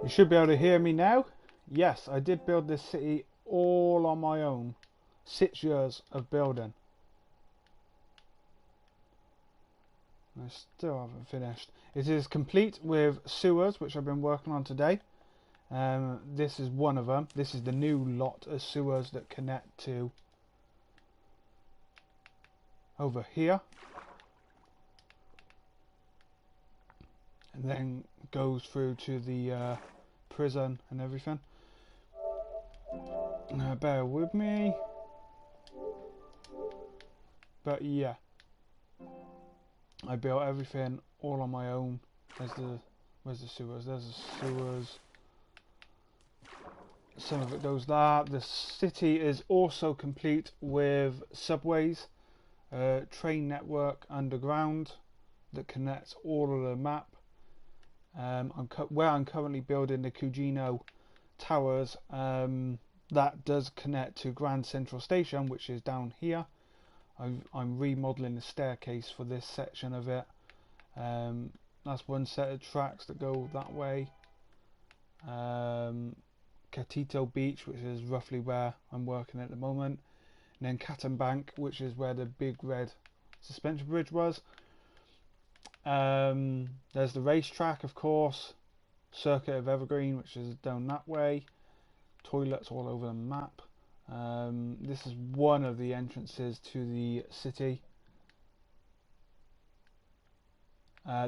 You should be able to hear me now. Yes, I did build this city all on my own. 6 years of building. I still haven't finished. It is complete with sewers, which I've been working on today. This is one of them. This is the new lot of sewers that connect to over here. And then goes through to the prison and everything. Bear with me. But yeah, I built everything all on my own. Where's the sewers? There's the sewers. Some of it goes there. The city is also complete with subways, train network underground that connects all of the map. Where I'm currently building the Kugino towers, that does connect to Grand Central Station, which is down here. I'm remodeling the staircase for this section of it. That's one set of tracks that go that way. Kugino Beach, which is roughly where I'm working at the moment. And then Catton Bank, which is where the big red suspension bridge was. There's the racetrack, of course. Circuit of Evergreen, which is down that way. Toilets all over the map. This is one of the entrances to the city.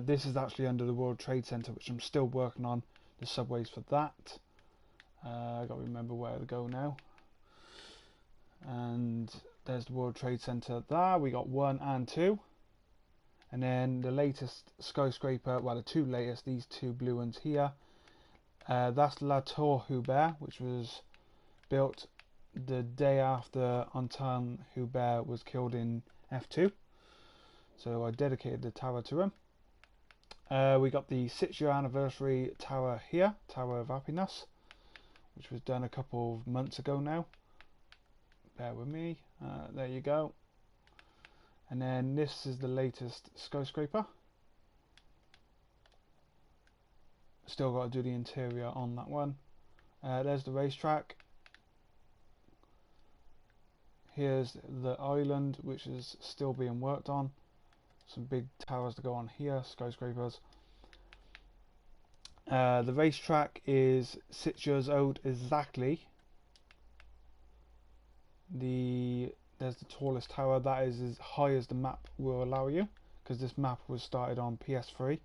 This is actually under the World Trade Center, which I'm still working on the subways for that. I got to remember where to go now. And there's the World Trade Center there. We got 1 and 2. And then the latest skyscraper, well, the two latest, these two blue ones here. That's La Tour Hubert, which was built the day after Antoine Hubert was killed in F2. So I dedicated the tower to him. We got the 6-year anniversary tower here, Tower of Happiness, which was done a couple of months ago now. Bear with me. There you go. And then this is the latest skyscraper. Still got to do the interior on that one. There's the racetrack. Here's the island, which is still being worked on. Some big towers to go on here, skyscrapers. The racetrack is 6 years old exactly. There's the tallest tower. That is as high as the map will allow you, because this map was started on PS3.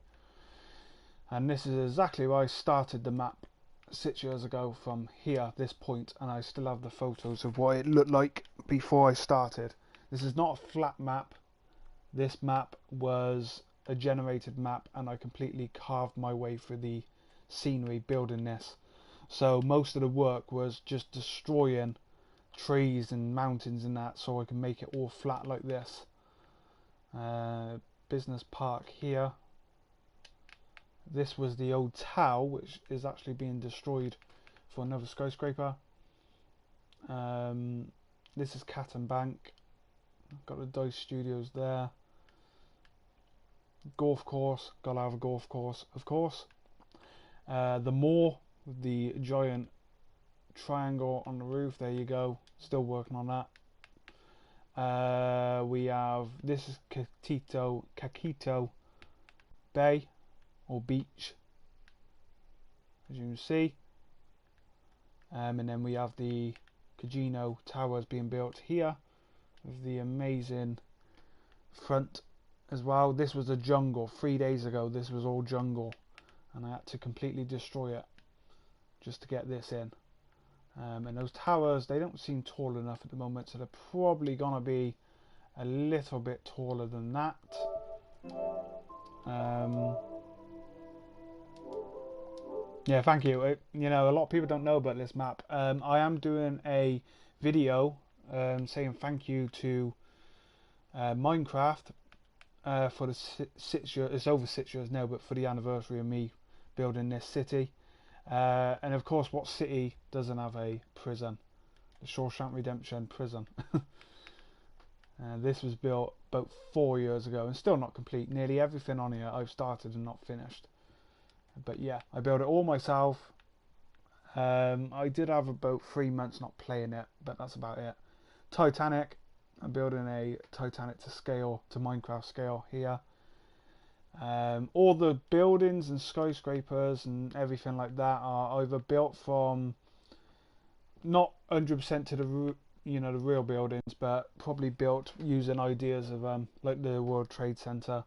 And this is exactly where I started the map 6 years ago, from here, this point, and I still have the photos of what it looked like before I started. This is not a flat map. This map was a generated map, and I completely carved my way through the scenery building this. So most of the work was just destroying trees and mountains and that, so I can make it all flat like this. Business park here. This was the old tower, which is actually being destroyed for another skyscraper. This is Catton Bank. Got the Dice Studios there. Golf course. Gotta have a golf course, of course. The moor with the giant triangle on the roof. There you go. Still working on that. We have, this is Kugino Bay or beach, as you can see. And then we have the Kugino towers being built here with the amazing front as well. This was a jungle 3 days ago. This was all jungle, and I had to completely destroy it just to get this in. And those towers, they don't seem tall enough at the moment, so they're probably gonna be a little bit taller than that. Yeah, thank you. You know, a lot of people don't know about this map. I am doing a video saying thank you to Minecraft for the 6 years. It's over 6 years now, but for the anniversary of me building this city. And of course, what city doesn't have a prison? The Shawshank Redemption prison. This was built about 4 years ago and still not complete. Nearly everything on here I've started and not finished. But yeah, I built it all myself. I did have about 3 months not playing it, but that's about it. Titanic, I'm building a Titanic to scale, to Minecraft scale here. All the buildings and skyscrapers and everything like that are either built from not 100% to the the real buildings, but probably built using ideas of like the World Trade Center.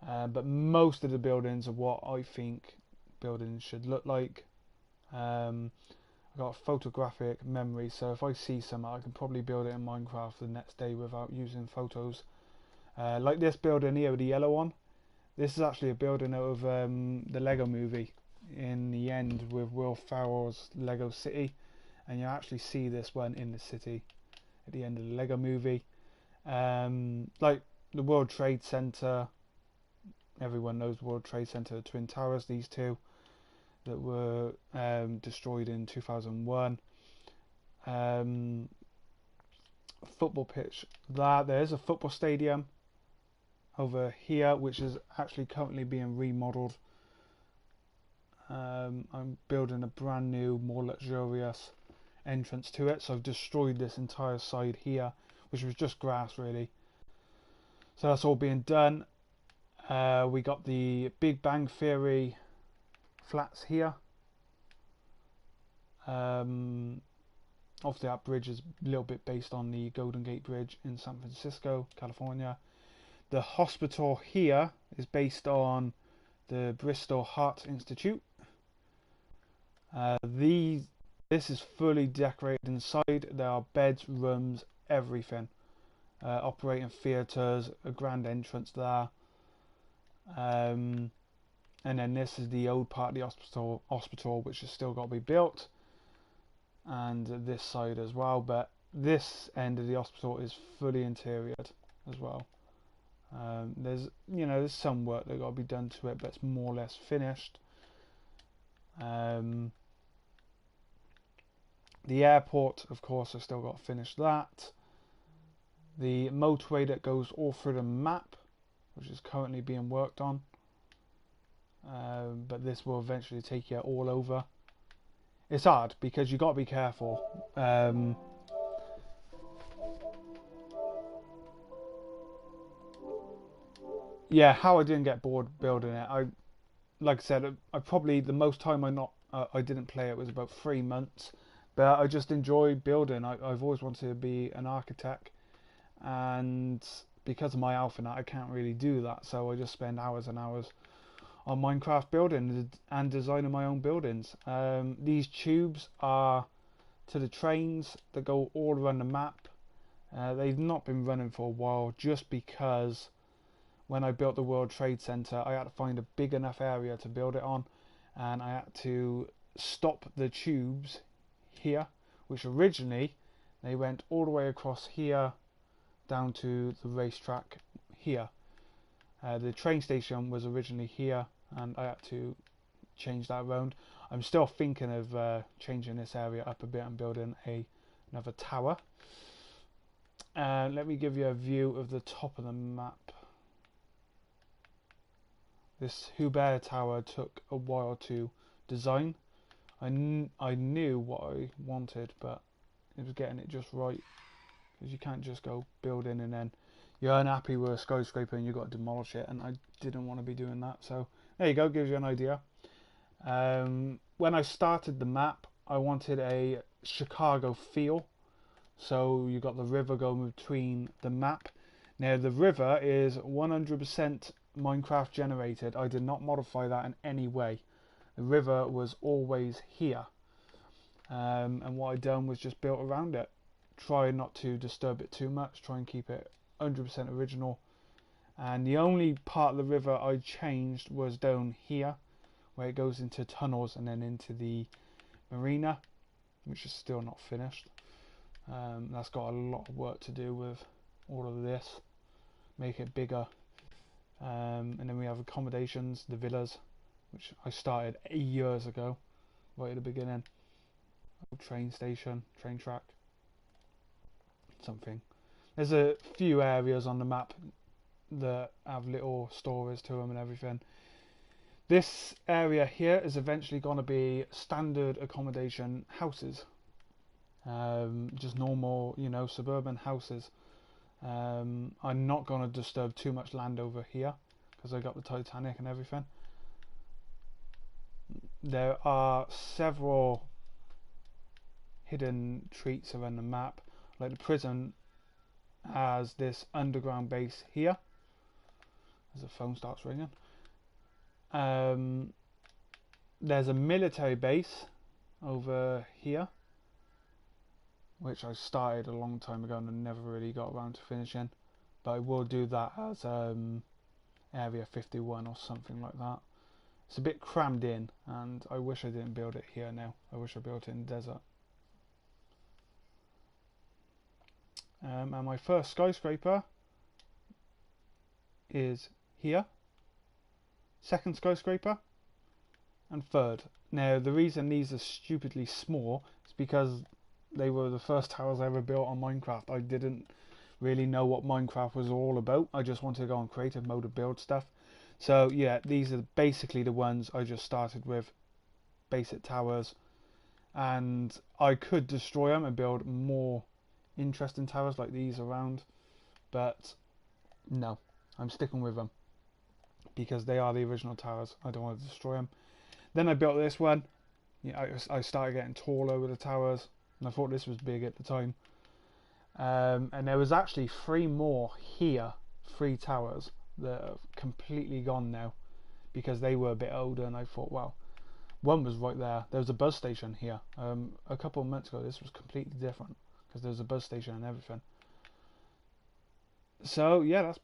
But most of the buildings are what I think buildings should look like. I've got a photographic memory, so if I see something, I can probably build it in Minecraft the next day without using photos. Like this building here, the yellow one. This is actually a building out of the Lego movie in the end with Will Ferrell's Lego City, and you actually see this one in the city at the end of the Lego movie. Like the World Trade Center, everyone knows the World Trade Center, the Twin Towers, these two that were destroyed in 2001. Football pitch. There's a football stadium over here, which is actually currently being remodeled. I'm building a brand new, more luxurious entrance to it, so I've destroyed this entire side here, which was just grass really. So that's all being done. We got the Big Bang Theory flats here. Obviously that bridge is a little bit based on the Golden Gate Bridge in San Francisco, California. The hospital here is based on the Bristol Heart Institute. This is fully decorated inside. There are beds, rooms, everything. Operating theatres, a grand entrance there. And then this is the old part of the hospital, which has still got to be built. And this side as well. But this end of the hospital is fully interioured as well. There's some work that got to be done to it, but it's more or less finished. The airport, of course, I've still got to finish that. The motorway that goes all through the map, which is currently being worked on. But this will eventually take you all over. It's hard because you got to be careful. Yeah, how I didn't get bored building it. Like I said, I probably the most time I didn't play it was about 3 months, but I just enjoy building. I've always wanted to be an architect, and because of my alphanet, I can't really do that. So I just spend hours and hours on Minecraft building and designing my own buildings. These tubes are to the trains that go all around the map. They've not been running for a while just because when I built the World Trade Center, I had to find a big enough area to build it on, and I had to stop the tubes here, which originally they went all the way across here down to the racetrack here. The train station was originally here, and I had to change that around. I'm still thinking of changing this area up a bit and building another tower. Let me give you a view of the top of the map. This Hubert Tower took a while to design. I knew what I wanted, but it was getting it just right, because you can't just go building and then you're unhappy with a skyscraper and you've got to demolish it, and I didn't want to be doing that. So there you go, gives you an idea. When I started the map, I wanted a Chicago feel, so you got the river going between the map. Now the river is 100% Minecraft generated. I did not modify that in any way. The river was always here, and what I done was just built around it. Try not to disturb it too much, try and keep it 100% original. And the only part of the river I changed was down here, where it goes into tunnels and then into the marina, which is still not finished. That's got a lot of work to do with all of this, make it bigger. And then we have accommodations, the villas, which I started 8 years ago, right at the beginning. Train station, train track, something. There's a few areas on the map that have little stories to them and everything. This area here is eventually going to be standard accommodation houses, just normal, you know, suburban houses. I'm not going to disturb too much land over here because I got the Titanic and everything. There are several hidden treats around the map, like the prison has this underground base here. As the phone starts ringing. There's a military base over here, which I started a long time ago and I never really got around to finishing, but I will do that as Area 51 or something like that. It's a bit crammed in, and I wish I didn't build it here now. I wish I built it in the desert. And my first skyscraper is here, second skyscraper, and third. Now the reason these are stupidly small is because they were the first towers I ever built on Minecraft. I didn't really know what Minecraft was all about. I just wanted to go on creative mode to build stuff. So yeah, these are basically the ones I just started with, basic towers, and I could destroy them and build more interesting towers like these around, but no, I'm sticking with them because they are the original towers. I don't want to destroy them. Then I built this one. Yeah, I started getting taller with the towers, and I thought this was big at the time. And there was actually 3 more here, 3 towers that have completely gone now because they were a bit older, and I thought, well, one was right there. There was a bus station here. A couple of months ago this was completely different because there was a bus station and everything. So yeah, that's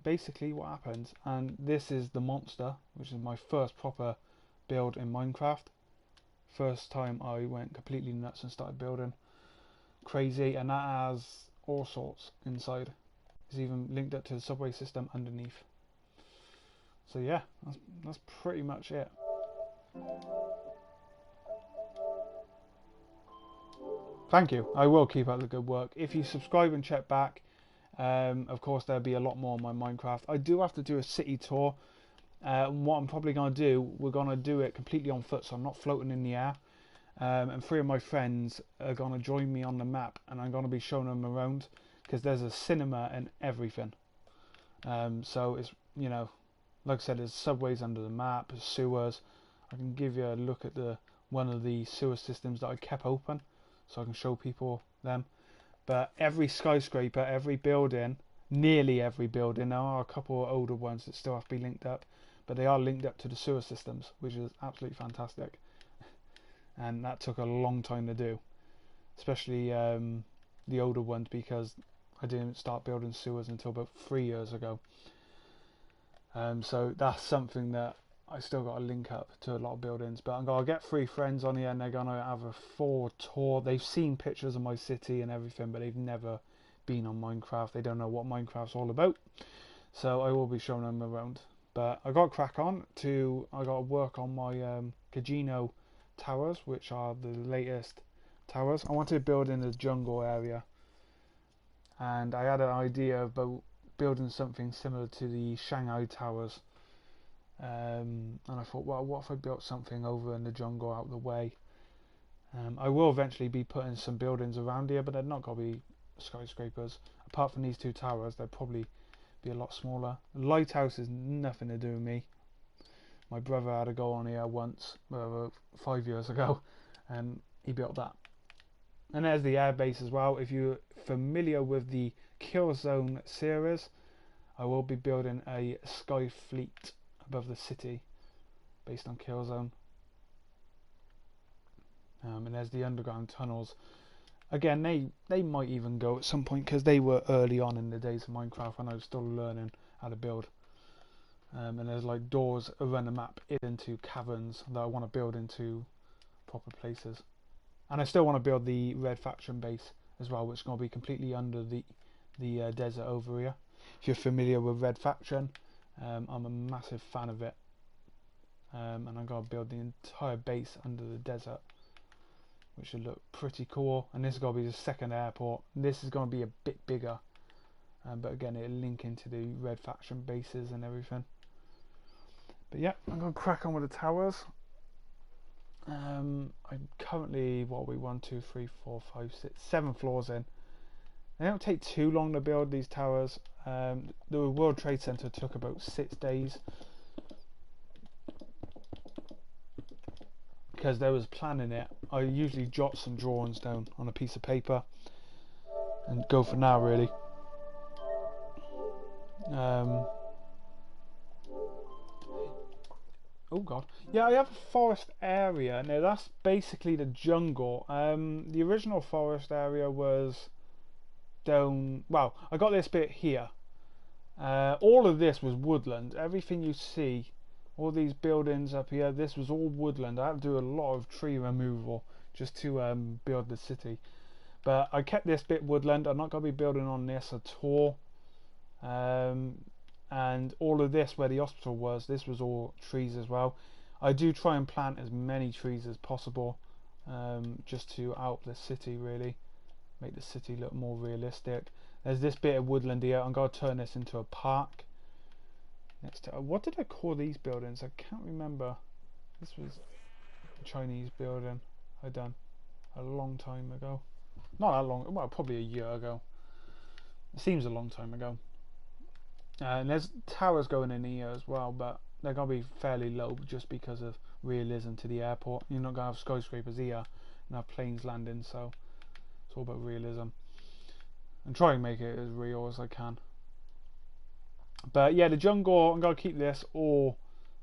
basically what happened. And this is the monster, which is my first proper build in Minecraft. First time I went completely nuts and started building crazy, and that has all sorts inside. It's even linked up to the subway system underneath. So yeah, that's pretty much it. Thank you. I will keep up the good work. If you subscribe and check back, of course there'll be a lot more on my Minecraft. I do have to do a city tour. What I'm probably going to do, we're going to do it completely on foot, so I'm not floating in the air. And 3 of my friends are going to join me on the map, and I'm going to be showing them around because there's a cinema and everything. So it's, you know, like I said, there's subways under the map, there's sewers. I can give you a look at one of the sewer systems that I kept open, so I can show people them. But every skyscraper, every building, nearly every building, there are a couple of older ones that still have to be linked up, but they are linked up to the sewer systems, which is absolutely fantastic. And that took a long time to do, especially the older ones, because I didn't start building sewers until about 3 years ago. So that's something that I still got to link up to a lot of buildings. But I'm going to get 3 friends on here, and they're going to have a full tour. They've seen pictures of my city and everything, but they've never been on Minecraft. They don't know what Minecraft's all about. So I will be showing them around. But I got to crack on I got to work on my Kugino towers, which are the latest towers. I wanted to build in the jungle area, and I had an idea about building something similar to the Shanghai towers, and I thought, well, what if I built something over in the jungle out of the way. I will eventually be putting some buildings around here, but they're not going to be skyscrapers. Apart from these 2 towers, they'll probably be a lot smaller. The lighthouse is nothing to do with me. My brother had a go on here once, 5 years ago, and he built that. And there's the airbase as well. If you're familiar with the Killzone series, I will be building a sky fleet above the city based on Killzone. And there's the underground tunnels. Again, they might even go at some point because they were early on in the days of Minecraft when I was still learning how to build. And there's like doors around the map into caverns that I want to build into proper places. And I still want to build the Red Faction base as well, which is going to be completely under the desert over here. If you're familiar with Red Faction, I'm a massive fan of it. And I'm going to build the entire base under the desert, which should look pretty cool. And this is going to be the second airport. This is going to be a bit bigger, but again, it'll link into the Red Faction bases and everything. But yeah, I'm going to crack on with the towers. I'm currently, what are we, 1, 2, 3, 4, 5, 6, 7 floors in. They don't take too long to build these towers. The World Trade Center took about 6 days. Because there was planning it. I usually jot some drawings down on a piece of paper. And go for now, really. Oh god. Yeah, I have a forest area. Now that's basically the jungle. The original forest area was down... Well, I got this bit here. All of this was woodland. Everything you see, all these buildings up here, this was all woodland. I had to do a lot of tree removal just to build the city. But I kept this bit woodland. I'm not going to be building on this at all. And all of this where the hospital was, this was all trees as well. I do try and plant as many trees as possible, just to out the city, really make the city look more realistic. There's this bit of woodland here. I'm going to turn this into a park next to... What did I call these buildings? I can't remember. This was a Chinese building I done a long time ago. Not that long, well, probably a year ago. It seems a long time ago. And there's towers going in here as well, but they're going to be fairly low just because of realism to the airport. You're not going to have skyscrapers here and have planes landing, so it's all about realism. And try and make it as real as I can. But yeah, the jungle, I'm going to keep this all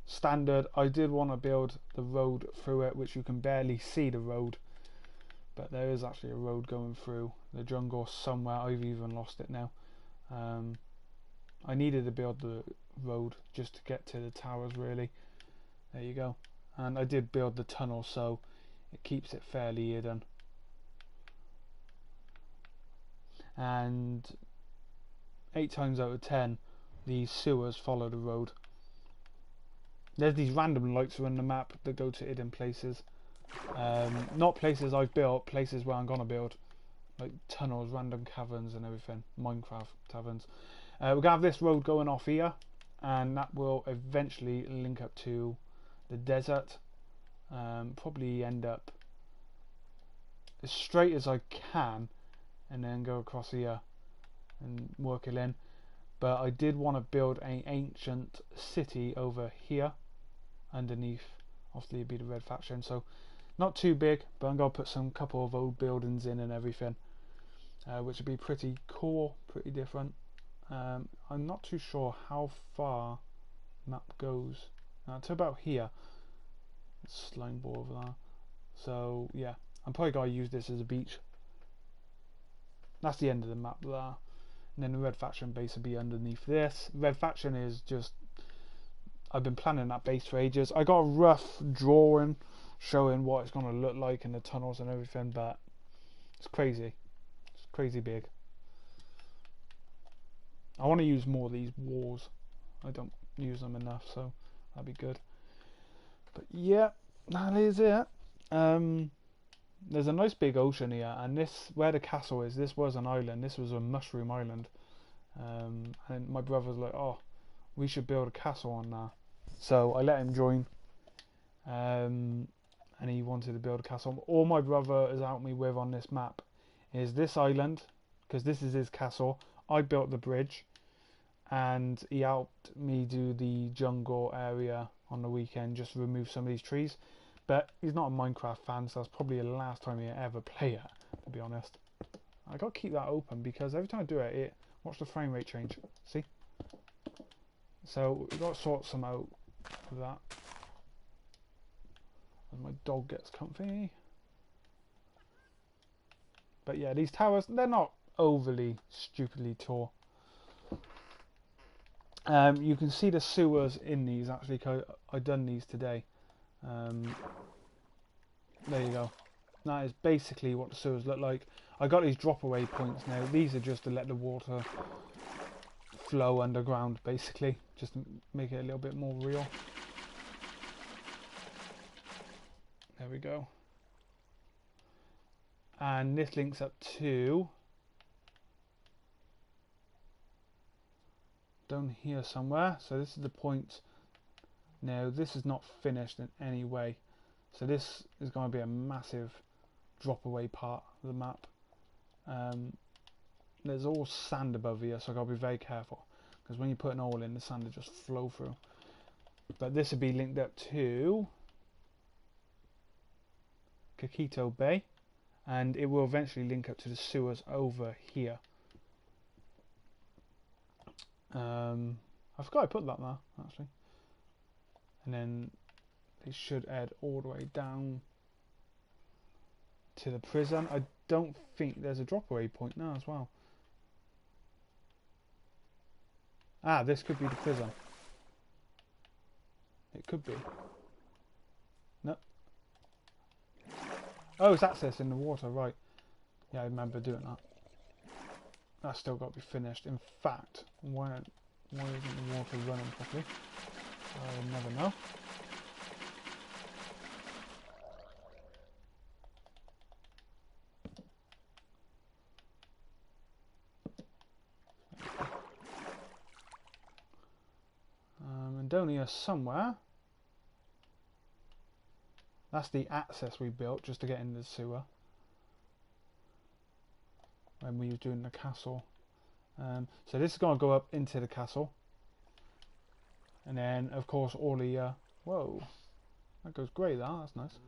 standard. I did want to build the road through it, which you can barely see the road. But there is actually a road going through the jungle somewhere. I've even lost it now. I needed to build the road just to get to the towers, really. There you go. And I did build the tunnel, so it keeps it fairly hidden. And 8 times out of 10, these sewers follow the road. There's these random lights around the map that go to hidden places. Not places I've built, places where I'm gonna build, like tunnels, random caverns and everything. Minecraft taverns. We're gonna have this road going off here, and that will eventually link up to the desert. Probably end up as straight as I can, and then go across here and work it in. But I did want to build an ancient city over here underneath. Obviously it'd be the red faction, so not too big, but I'm going to put some couple of old buildings in and everything, which would be pretty cool, pretty different. I'm not too sure how far map goes. To about here. Slime ball over there. So yeah, I'm probably going to use this as a beach. That's the end of the map there. And then the red faction base will be underneath this. Red faction is just... I've been planning that base for ages. I got a rough drawing showing what it's going to look like in the tunnels and everything, but it's crazy. It's crazy big. I want to use more of these walls. I don't use them enough, so that'd be good. But yeah, that is it. There's a nice big ocean here, and this, where the castle is, this was an island. This was a mushroom island. And my brother was like, oh, we should build a castle on there. So I let him join. And he wanted to build a castle. All my brother has helped me with on this map is this island, because this is his castle. I built the bridge, and he helped me do the jungle area on the weekend, just remove some of these trees. But he's not a Minecraft fan, so that's probably the last time he ever play it, to be honest. I gotta keep that open because every time I do it, watch the frame rate change. See? So we've got to sort some out with that. As my dog gets comfy. But yeah, these towers, they're not overly stupidly tall. You can see the sewers in these actually, because I done these today. There you go. That is basically what the sewers look like. I got these drop away points now. These are just to let the water flow underground, basically, just to make it a little bit more real. There we go. And this links up to down here somewhere. So this is the point Now this is not finished in any way, so this is going to be a massive drop away part of the map. There's all sand above here, so I've got to be very careful, because when you put an hole in, the sand will just flow through. But this will be linked up to Kugino Bay, and it will eventually link up to the sewers over here. I forgot I put that there, actually. And then they should head all the way down to the prison. I don't think there's a drop away point now as well. Ah, this could be the prison. It could be. No. Oh, it's access in the water, right. Yeah, I remember doing that. That's still got to be finished. In fact, why isn't the water running properly? I'll never know. And down here somewhere, that's the access we built just to get into the sewer when we were doing the castle. So this is going to go up into the castle, and then of course all the whoa, that goes grey there, that's nice.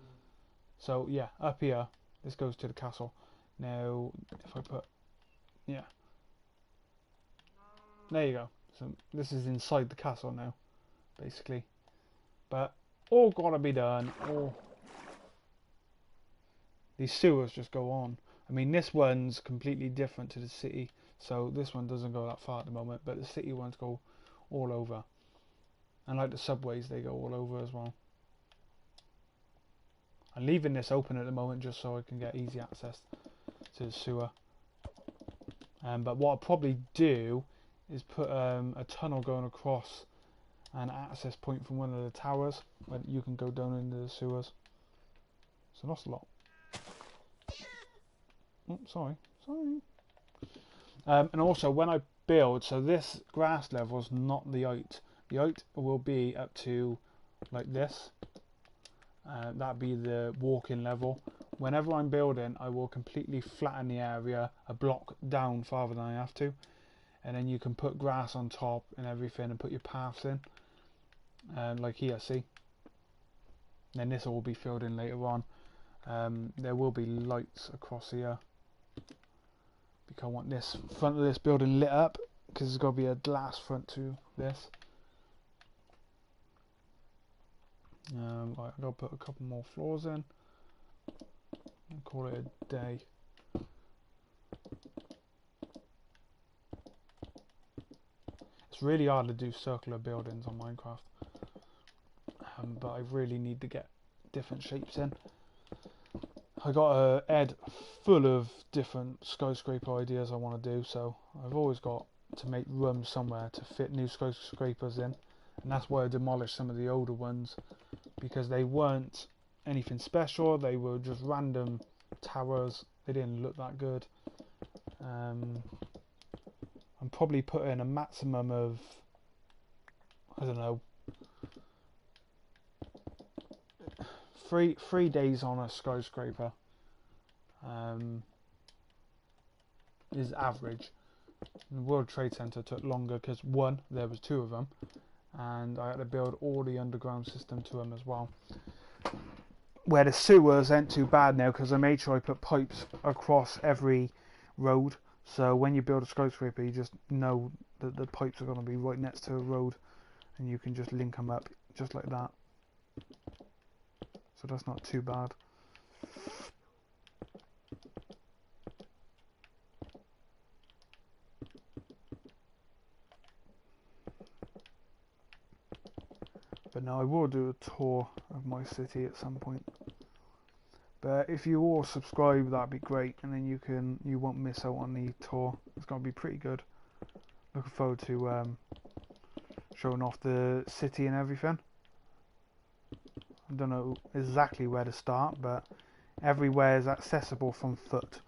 So yeah, up here this goes to the castle. Now if I put, yeah, there you go. So this is inside the castle now, basically. But all gotta be done. All these sewers just go on. I mean, this one's completely different to the city, so this one doesn't go that far at the moment, but the city ones go all over. And like the subways, they go all over as well. I'm leaving this open at the moment just so I can get easy access to the sewer. But what I'll probably do is put a tunnel going across an access point from one of the towers where you can go down into the sewers. So that's a lot. Oh, sorry. And also when I build, so this grass level is not the height. The height will be up to like this. That'll be the walking level. Whenever I'm building, I will completely flatten the area a block down farther than I have to. And then you can put grass on top and everything and put your paths in. Like here, see? And then this will be filled in later on. There will be lights across here, because I want this front of this building lit up, because there's got to be a glass front to this. Right, I've got to put a couple more floors in and call it a day. It's really hard to do circular buildings on Minecraft, but I really need to get different shapes in. I got a head full of different skyscraper ideas I want to do, so I've always got to make room somewhere to fit new skyscrapers in, and that's why I demolished some of the older ones, because they weren't anything special. They were just random towers. They didn't look that good. I'm probably putting a maximum of, I don't know, 3 days on a skyscraper is average. The World Trade Center took longer because one, there was 2 of them, and I had to build all the underground system to them as well. Where the sewers ain't too bad now, because I made sure I put pipes across every road, so when you build a skyscraper you just know that the pipes are going to be right next to a road, and you can just link them up just like that. So that's not too bad. But now I will do a tour of my city at some point. But if you all subscribe, that'd be great, and then you won't miss out on the tour. It's gonna be pretty good. Looking forward to showing off the city and everything. I don't know exactly where to start, but everywhere is accessible from foot.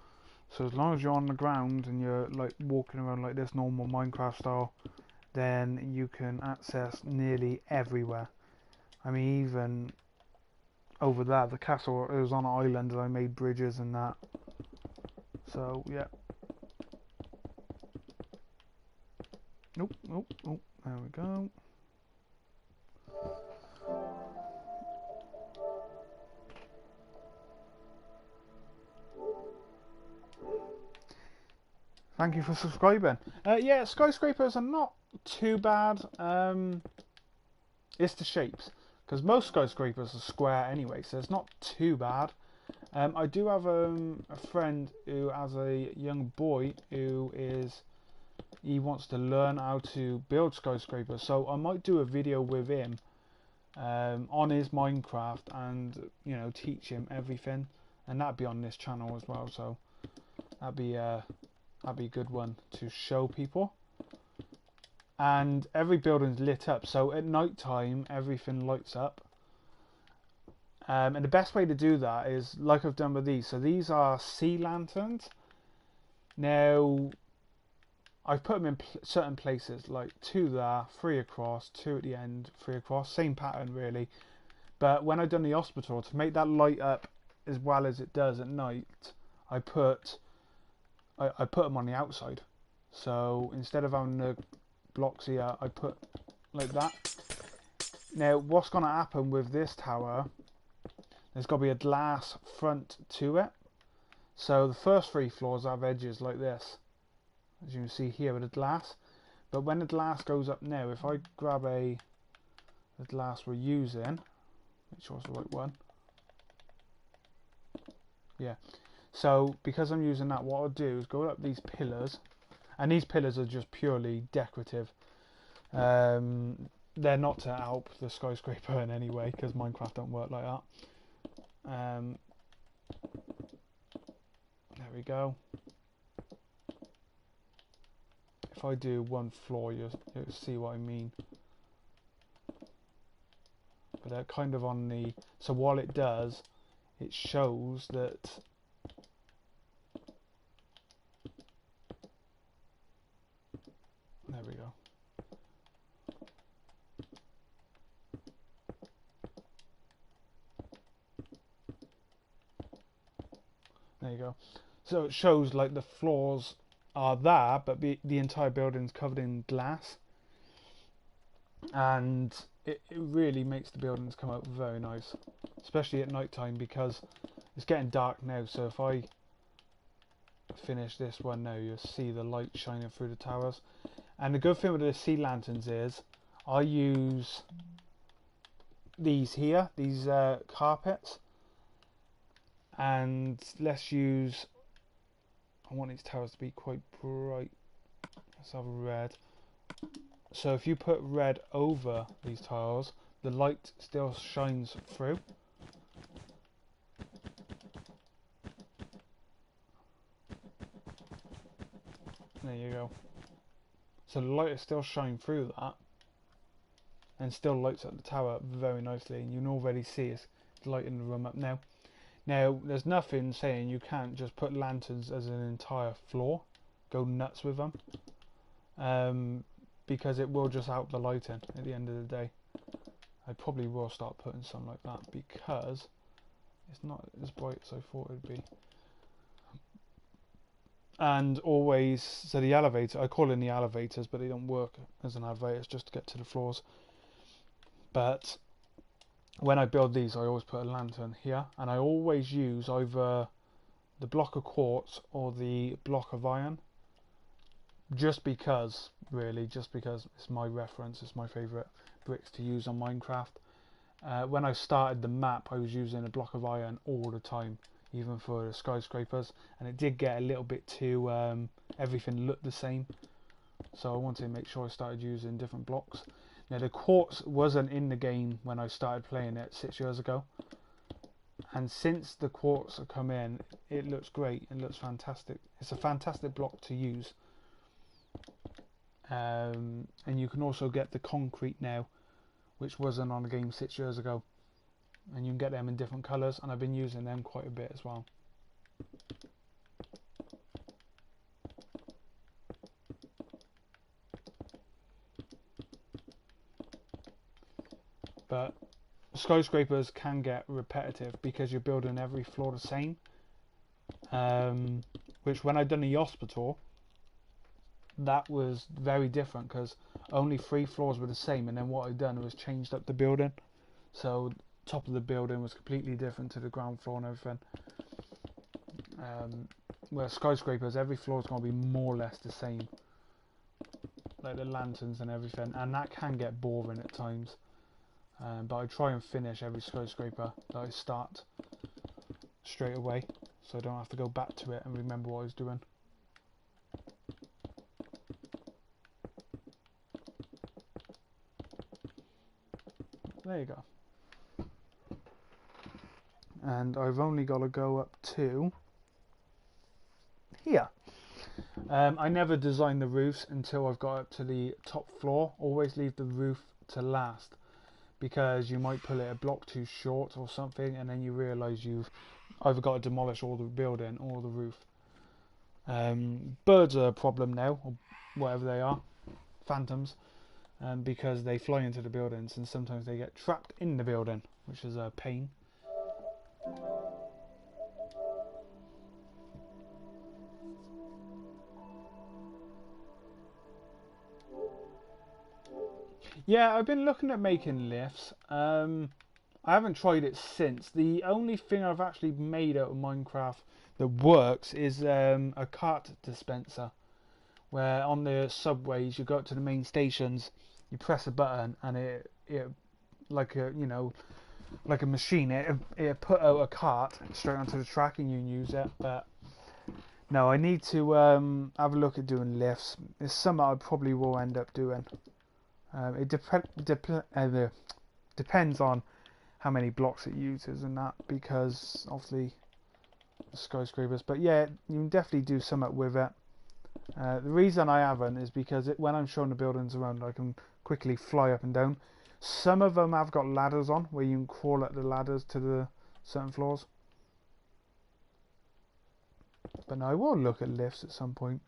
So as long as you're on the ground and you're like walking around like this normal Minecraft style, then you can access nearly everywhere. I mean, even over there, the castle, it was on an island and I made bridges and that. So, yeah. Nope, nope, nope. There we go. Thank you for subscribing. Yeah, skyscrapers are not too bad. It's the shapes, because most skyscrapers are square anyway, so it's not too bad. I do have a friend who has a young boy he wants to learn how to build skyscrapers, so I might do a video with him on his Minecraft and, you know, teach him everything, and that'd be on this channel as well, so that'd be a good one to show people. And every building's lit up, so at night time everything lights up. And the best way to do that is like I've done with these. So these are sea lanterns. Now I've put them in certain places, like 2 there, 3 across, 2 at the end, 3 across, same pattern really. But when I've done the hospital, to make that light up as well as it does at night, I put them on the outside. So instead of having the blocks here, I put like that. Now what's going to happen with this tower, there's got to be a glass front to it. So the first 3 floors have edges like this, as you can see here with the glass. But when the glass goes up now, if I grab the glass we're using, make sure it's the right one. Yeah. So because I'm using that, what I'll do is go up these pillars, and these pillars are just purely decorative. They're not to help the skyscraper in any way, because Minecraft don't work like that. There we go. If I do 1 floor, you'll see what I mean. But they're kind of on the... So while it does, it shows that... There we go. There you go. So it shows like the floors are there, but the entire building's covered in glass, and it really makes the buildings come out very nice, especially at night time, because it's getting dark now. So if I finish this one now, you'll see the light shining through the towers. And the good thing with the sea lanterns is I use these here, these carpets, and let's use, I want these towers to be quite bright. Let's have red. So if you put red over these tiles, the light still shines through. There you go. So the light is still shining through that, and still lights up the tower very nicely, and you can already see it's lighting the room up now. Now, there's nothing saying you can't just put lanterns as an entire floor, go nuts with them, because it will just help the lighting at the end of the day. I probably will start putting some like that, because it's not as bright as I thought it would be. And always, so the elevator, I call in the elevators, but they don't work as an elevator, it's just to get to the floors. But when I build these, I always put a lantern here, and I always use either the block of quartz or the block of iron, just because, really, just because it's my reference, it's my favourite bricks to use on Minecraft. When I started the map, I was using a block of iron all the time, even for the skyscrapers, and it did get a little bit too, everything looked the same, so I wanted to make sure I started using different blocks. Now the quartz wasn't in the game when I started playing it 6 years ago, and since the quartz have come in, it looks great, it looks fantastic. It's a fantastic block to use, and you can also get the concrete now, which wasn't on the game 6 years ago, and you can get them in different colours, and I've been using them quite a bit as well. But skyscrapers can get repetitive because you're building every floor the same. Which when I done the hospital, that was very different because only 3 floors were the same, and then what I done was changed up the building, so top of the building was completely different to the ground floor and everything. Where skyscrapers, every floor is going to be more or less the same, like the lanterns and everything, and that can get boring at times. But I try and finish every skyscraper that I start straight away, so I don't have to go back to it and remember what I was doing. There you go. And I've only got to go up to here. I never design the roofs until I've got up to the top floor. Always leave the roof to last, because you might pull it a block too short or something, and then you realise you've either got to demolish all the building or the roof. Birds are a problem now, or whatever they are, phantoms, because they fly into the buildings and sometimes they get trapped in the building, which is a pain. Yeah, I've been looking at making lifts. I haven't tried it since. The only thing I've actually made out of Minecraft that works is a cart dispenser, where on the subways you go up to the main stations, you press a button, and it like a like a machine, it put out a cart straight onto the track and you can use it. But no, I need to have a look at doing lifts. It's something I probably will end up doing. It depends on how many blocks it uses and that, because obviously skyscrapers. But yeah, you can definitely do something with it. The reason I haven't is because when I'm showing the buildings around, I can quickly fly up and down. Some of them have got ladders on, where you can crawl up the ladders to the certain floors. But no, I will look at lifts at some point.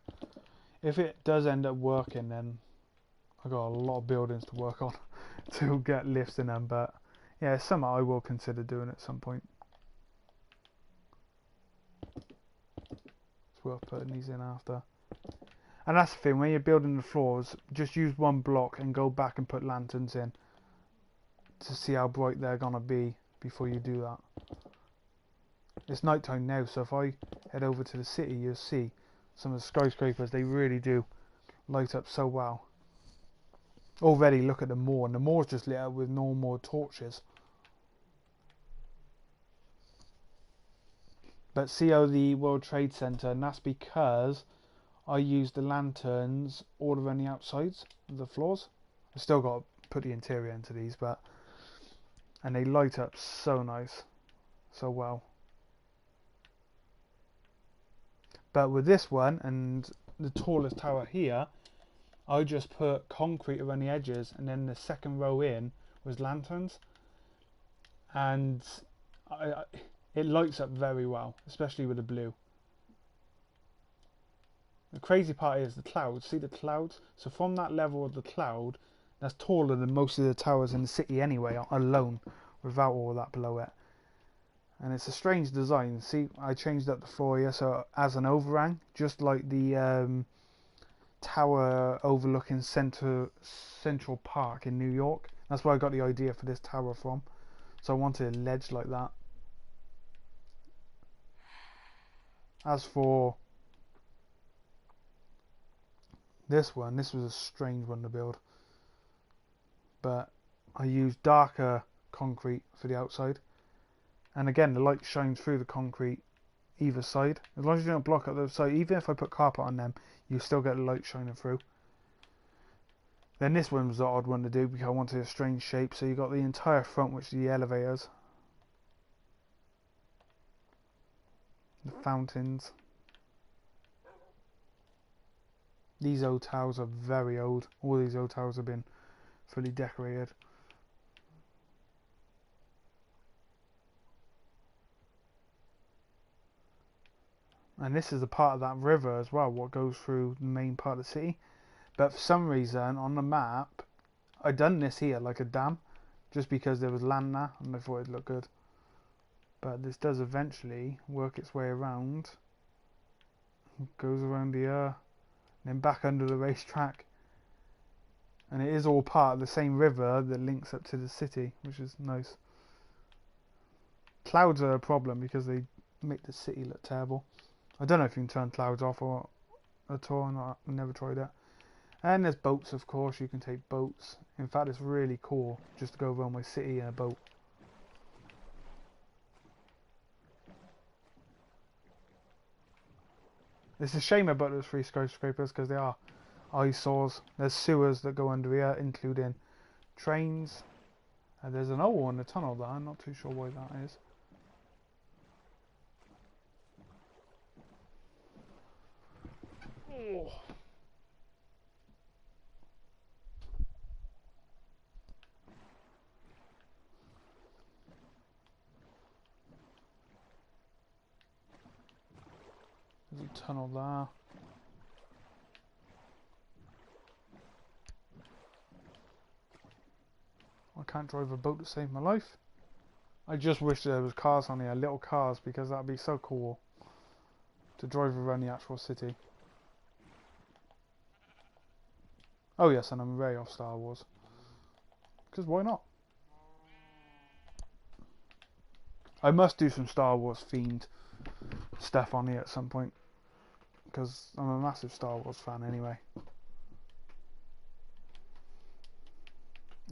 If it does end up working, then I've got a lot of buildings to work on to get lifts in them. But yeah, it's something I will consider doing at some point. It's worth putting these in after. And that's the thing, when you're building the floors, just use one block and go back and put lanterns in to see how bright they're going to be before you do that. It's night time now, so if I head over to the city, you'll see some of the skyscrapers, they really do light up so well. Already look at the moor, and the moor's just lit up with normal torches. But see how the World Trade Center, and that's because I use the lanterns all around the outsides of the floors. I've still got to put the interior into these, and they light up so nice, so well. But with this one and the tallest tower here, I just put concrete around the edges, and then the second row in was lanterns, and it lights up very well, especially with the blue. The crazy part is the clouds. See the clouds? So from that level of the cloud, that's taller than most of the towers in the city anyway, alone, without all that below it. And it's a strange design. See, I changed up the floor here, so as an overhang, just like the tower overlooking Central Park in New York. That's where I got the idea for this tower from. So I wanted a ledge like that. As for this one, this was a strange one to build, but I used darker concrete for the outside, and again the light shines through the concrete either side. As long as you don't block up the side, even if I put carpet on them, you still get the light shining through. Then this one was the odd one to do because I wanted a strange shape, so you got the entire front, which are the elevators, the fountains. These old towers are very old. All these old towers have been fully decorated. And this is a part of that river as well, what goes through the main part of the city. But for some reason on the map, I done this here like a dam, just because there was land there and I thought it'd look good. But this does eventually work its way around. It goes around here, then back under the racetrack. And it is all part of the same river that links up to the city, which is nice. Clouds are a problem because they make the city look terrible. I don't know if you can turn clouds off or at all. I've never tried it. And there's boats, of course. You can take boats. In fact, it's really cool just to go around my city in a boat. It's a shame about those 3 skyscrapers because they are eyesores. There's sewers that go under here, including trains. There's an hole in the tunnel there. I'm not too sure why that is. Oh. There's a tunnel there. I can't drive a boat to save my life. I just wish there was cars on here, little cars, because that'd be so cool to drive around the actual city. Oh yes, and I'm very off Star Wars. Because why not? I must do some Star Wars themed stuff on here at some point. Because I'm a massive Star Wars fan anyway.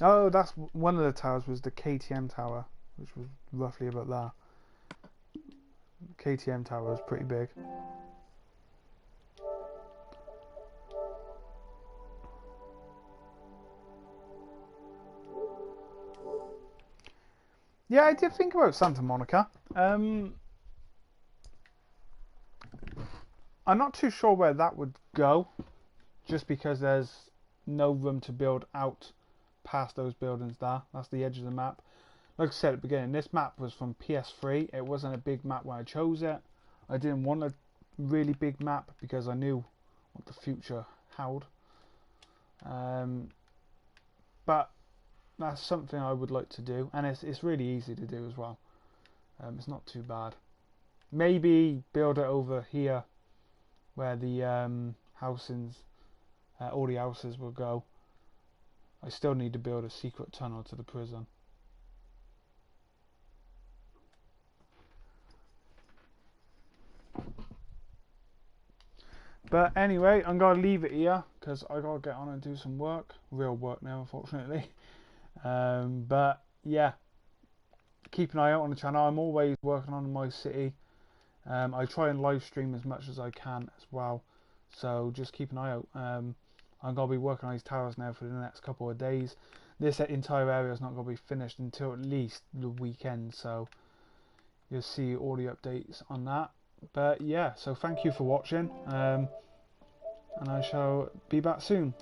Oh, that's one of the towers was the KTM tower, which was roughly about that. KTM tower is pretty big. Yeah, I did think about Santa Monica. I'm not too sure where that would go, just because there's no room to build out past those buildings there. That's the edge of the map. Like I said at the beginning, this map was from PS3. It wasn't a big map when I chose it. I didn't want a really big map because I knew what the future held. But that's something I would like to do, and it's really easy to do as well. It's not too bad. Maybe build it over here where the housings, all the houses will go. I still need to build a secret tunnel to the prison. But anyway, I'm going to leave it here because I got to get on and do some work. Real work now, unfortunately. But yeah, keep an eye out on the channel. I'm always working on my city. I try and live stream as much as I can as well. So just keep an eye out. I'm going to be working on these towers now for the next couple of days. This entire area is not going to be finished until at least the weekend. So you'll see all the updates on that. But yeah, so thank you for watching. And I shall be back soon.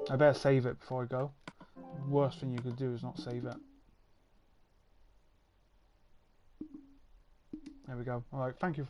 I better save it before I go. Worst thing you could do is not save it. There we go. Alright, thank you.